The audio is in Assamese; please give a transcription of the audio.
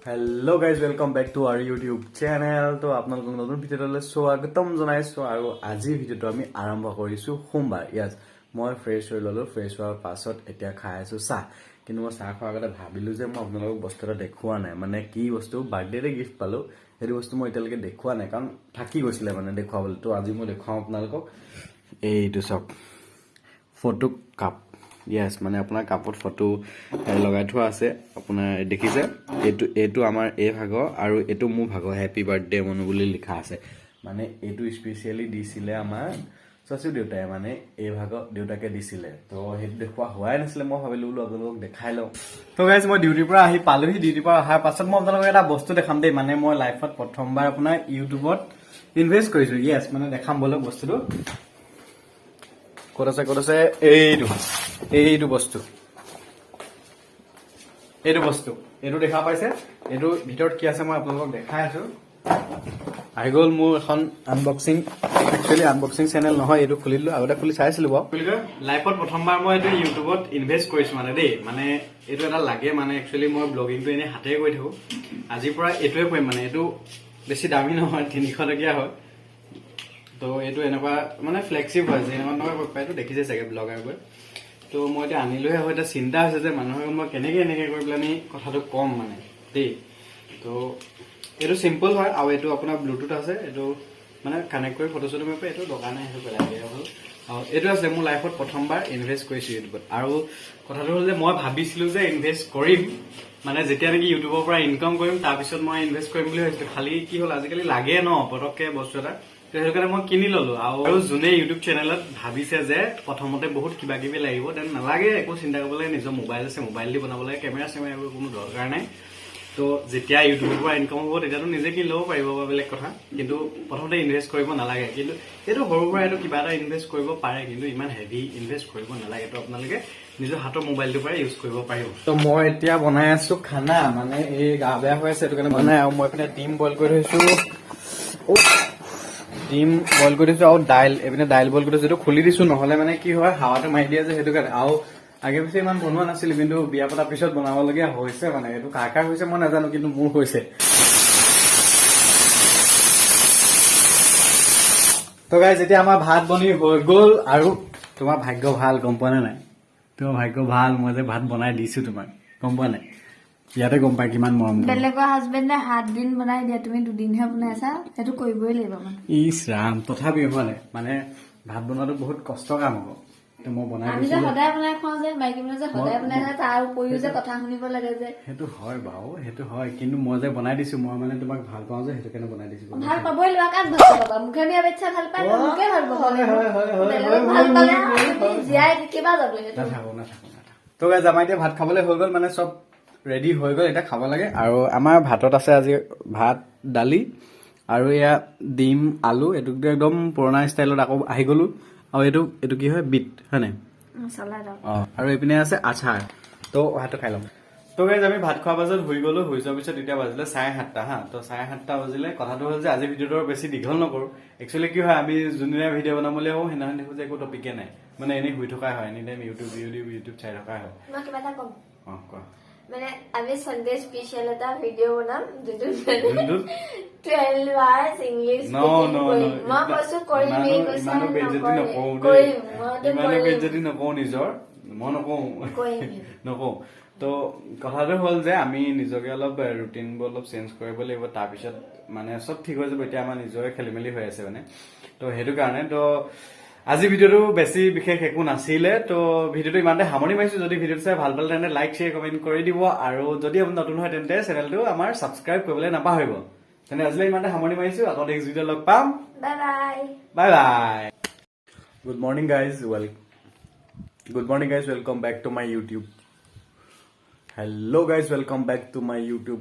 Hello guys, welcome back to our YouTube channel. तो আপোনালোকক নতুন ভিডিঅ'লৈ স্বাগতম জনাইছো আৰু আজি ভিডিঅ'টো আমি আৰম্ভ কৰিছো সোমবাৰ। ইয়াস মই ফ্ৰেছ হৈ ললো, ফ্ৰেছ হোৱাৰ পাছত এতিয়া খাই আছো চাহ। কিন্তু মই চাহ খোৱাৰ আগতে ভাবিলো যে মই আপোনালোকক বস্তু এটা দেখুৱা নাই, মানে কি বস্তু বাৰ্থডেৰে গিফট পালো সেইটো বস্তু মই এতিয়ালৈকে দেখুৱা নাই কাৰণ থাকি গৈছিলে মানে দেখুৱাবলৈ। তো আজি মই দেখুৱাম আপোনালোকক এইটো সব ফটো কাপ। Yes, মানে আপোনাৰ কাপত ফটো লগাই থোৱা আছে, আপোনাৰ দেখিছে এটো আমাৰ এই ভাগ আৰু এটো মোৰ ভাগ হ্যাপি বাৰ্থডে মনু বুলি লিখা আছে। মানে এটো স্পেশালি দিছিলে আমাৰ সসুৰ দেউতাই, মানে এই ভাগ দেউতাকে দিছিলে। তো হেতু দেখুৱা হোৱাই নাছিলে, মই ভাবিলো আপোনালোকক দেখাই লওঁ। তো গাইজ মই ডিউটিৰ পৰা আহি পালোহি, ডিউটিৰ পৰা অহাৰ পাছত মই আপোনালোকক এটা বস্তু দেখাম দেই। মানে মই লাইফত প্ৰথমবাৰ আপোনাৰ ইউটিউবত ইনভেষ্ট কৰিছো। ইয়েস, মানে দেখাম বলক বস্তুটো ক'ত আছে এইটো বস্তু এইটো দেখা পাইছে। এইটো ভিতৰত কি আছে মই আপোনালোকক দেখাই আছো। আহি গ'ল মোৰ এখন আনবক্সিং, একচুয়ালি আনবক্সিং চেনেল নহয়, এইটো খুলিলো, আগতে খুলি চাইছিলো বাৰু। লাইফত প্ৰথমবাৰ মই এইটো ইউটিউবত ইনভেষ্ট কৰিছো মানে দেই। মানে এইটো এটা লাগে, মানে একচুয়ালি মই ব্লগিংটো এনে হাতেৰে কৰি থাকো, আজিৰ পৰা এইটোৱে কৰিম। মানে এইটো বেছি দামী নহয়, 300 টকীয়া হয়। তো এইটো এনেকুৱা মানে ফ্লেক্সিব হয়, যেনেকুৱা পাইটো দেখিছে চাগে ব্লগাৰবোৰে। তো মই এতিয়া আনিলোহে হয়, এতিয়া চিন্তা হৈছে যে মানুহক মই কেনেকে কৰি পেলাই আমি কথাটো কম মানে দেই। তো এইটো চিম্পল হয় আৰু এইটো আপোনাৰ ব্লুটুথ আছে, এইটো মানে কানেক্ট কৰি ফটো চটো মাৰিব, এইটো দৰকাৰ নাই, সেইটো পেলাই দিয়া হ'ল। আৰু এইটো আছে মোৰ লাইফত প্ৰথমবাৰ ইনভেষ্ট কৰিছো ইউটিউবত। আৰু কথাটো হ'ল যে মই ভাবিছিলো যে ইনভেষ্ট কৰিম, মানে যেতিয়া নেকি ইউটিউবৰ পৰা ইনকাম কৰিম তাৰপিছত মই ইনভেষ্ট কৰিম বুলি ভাবিছিলো। খালি কি হ'ল আজিকালি লাগে ন পটককে বস্তু এটা, সেইটো কাৰণে মই কিনি ললো। আৰু যোনে ইউটিউব চেনেলত ভাবিছে যে প্ৰথমতে বহুত কিবা কিবি লাগিব, তেন নালাগে, একো চিন্তা কৰিব লাগে। নিজৰ মোবাইল আছে, মোবাইল দি বনাব লাগে, কেমেৰা চেমেৰা এইবোৰ কোনো দৰকাৰ নাই। তো যেতিয়া ইউটিউবৰ পৰা ইনকাম হ'ব তেতিয়াতো নিজে কিনি ল'ব পাৰিব বা বেলেগ কথা, কিন্তু প্ৰথমতে ইনভেষ্ট কৰিব নালাগে। কিন্তু এইটো সৰু পৰা এইটো কিবা এটা ইনভেষ্ট কৰিব পাৰে, কিন্তু ইমান হেভি ইনভেষ্ট কৰিব নালাগে। তো আপোনালোকে নিজৰ হাতৰ মোবাইলটোৰ পৰা ইউজ কৰিব পাৰিব। তো মই এতিয়া বনাই আছো খানা, মানে এই গা বেয়া হৈ আছে সেইটো কাৰণে বনাই। আৰু মই এইপিনে ডিম বইল কৰি থৈছো, ডিম বইল কৰি দিছো, আৰু এইপিনে দাইল বইল কৰি দিছো। এইটো খুলি দিছো, নহলে মানে কি হয় হাৱাটো মাৰি দিয়ে যে, সেইটো কাৰণে। আৰু আগে পিছে ইমান বনোৱা নাছিলো, কিন্তু বিয়া পতাৰ পিছত বনাবলগীয়া হৈছে। মানে এইটো কাৰ হৈছে মই নাজানো, কিন্তু মোৰ হৈছে। তো গাইজ এতিয়া আমাৰ ভাত বনি হৈ গ'ল। আৰু তোমাৰ ভাগ্য ভাল, গম পোৱা নে নাই? তোমাৰ ভাগ্য ভাল, মই যে ভাত বনাই দিছো তোমাক, গম পোৱা নাই? ইয়াতে গম পাই কিমান মৰম। বেলেগৰ হাজবেণ্ডে 7 দিন বনাই দিয়ে, তুমি 2 দিনহে বনাইছা, সেইটো কৰিবই লাগিব মানে। ইছ ৰাম, তথাপিও হয় মানে ভাত বনোৱাটো বহুত কষ্ট কাম হ'ব। মই বনাই আমি যে সদায় বনাই খাওঁ যে, মাইকী মানুহে যে সদায় বনাই খায়, তাৰ উপৰিও যে কথা শুনিব লাগে যে। সেইটো হয় বাৰু, সেইটো হয়, কিন্তু মই যে বনাই দিছো, মই মানে তোমাক ভাল পাওঁ যে, সেইটো কাৰণে বনাই দিছো। ভাল পাবই লোৱা, কাক ভাল পাবা? মুখে বিয়া বেচ্ছা ভাল পায়, মোকে ভাল পাব। ভাল পালে জীয়াই থাকিবা যাব। নাথাকো। তো গাইজ আমাৰ এতিয়া ভাত খাবলৈ হৈ গ'ল, মানে চব ৰেডি হৈ গ'ল, এতিয়া খাব লাগে। আৰু আমাৰ ভাতত আছে আজি ভাত, দালি আৰু এয়া ডিম আলু। এইটো একদম পুৰণা ষ্টাইলত আকৌ আহি গলো। আৰু এইটো কি হয়, বিট হয় নাই? আৰু এইপিনে আছে আচাৰ। তো ভাতটো খাই লম। তো গাইজ আমি ভাত খোৱাৰ পাছত শুই গলো, শুই যোৱাৰ পিছত এতিয়া বাজিলে 7:30 হা। তো 7:30 বাজিলে। কথাটো হ'ল যে আজি ভিডিঅ'টো বেছি দীঘল নকৰো। একচুৱেলি কি হয়, আমি যোনদিনা ভিডিঅ' বনাবলৈ হওঁ সেইদিনাখন দেখো যে একো টপিকে নাই, মানে এনেই শুই থকাই হয়, এনি টাইম ইউটিউব চাই থকাই হয়। মই কিবা এটা কম, কোৱা। মানে আমি সানডে স্পেশাল এটা ভিডিঅ' বনাম, যোনটো 12 আৱাৰ্ছ ইংলিছ স্পিকিং কৰিম। মই কৈছো কৰিম, এই কৈছো ইমানো বেজ্জতি নকওঁ নিজৰ, মই নকওঁ। তো কথাটো হ'ল যে আমি নিজকে অলপ ৰুটিনবোৰ অলপ চেঞ্জ কৰিব লাগিব, তাৰপিছত মানে চব ঠিক হৈ যাব। এতিয়া আমাৰ নিজৰে খেলি মেলি হৈ আছে মানে, তো সেইটো কাৰণে। তো আজি ভিডিঅ'টো বেছি বিশেষ একো নাছিলে। তো ভিডিঅ'টো ইমানতে সামৰি মাৰিছো। যদি ভিডিঅ'টো চাই ভাল পালে তেন্তে লাইক, শ্বেয়াৰ, কমেণ্ট কৰি দিব। আৰু যদি আপুনি নতুন হয় তেন্তে চেনেলটো আমাৰ ছাবস্ক্ৰাইব কৰিবলৈ নাপাহৰিব। তেন্তে আজিলৈ ইমানতে সামৰি মাৰিছো, আকৌ নেক্সট ভিডিঅ' লগ পাম। Bye bye. Good morning guys, welcome back to my YouTube. Hello' guys, welcome back to my YouTube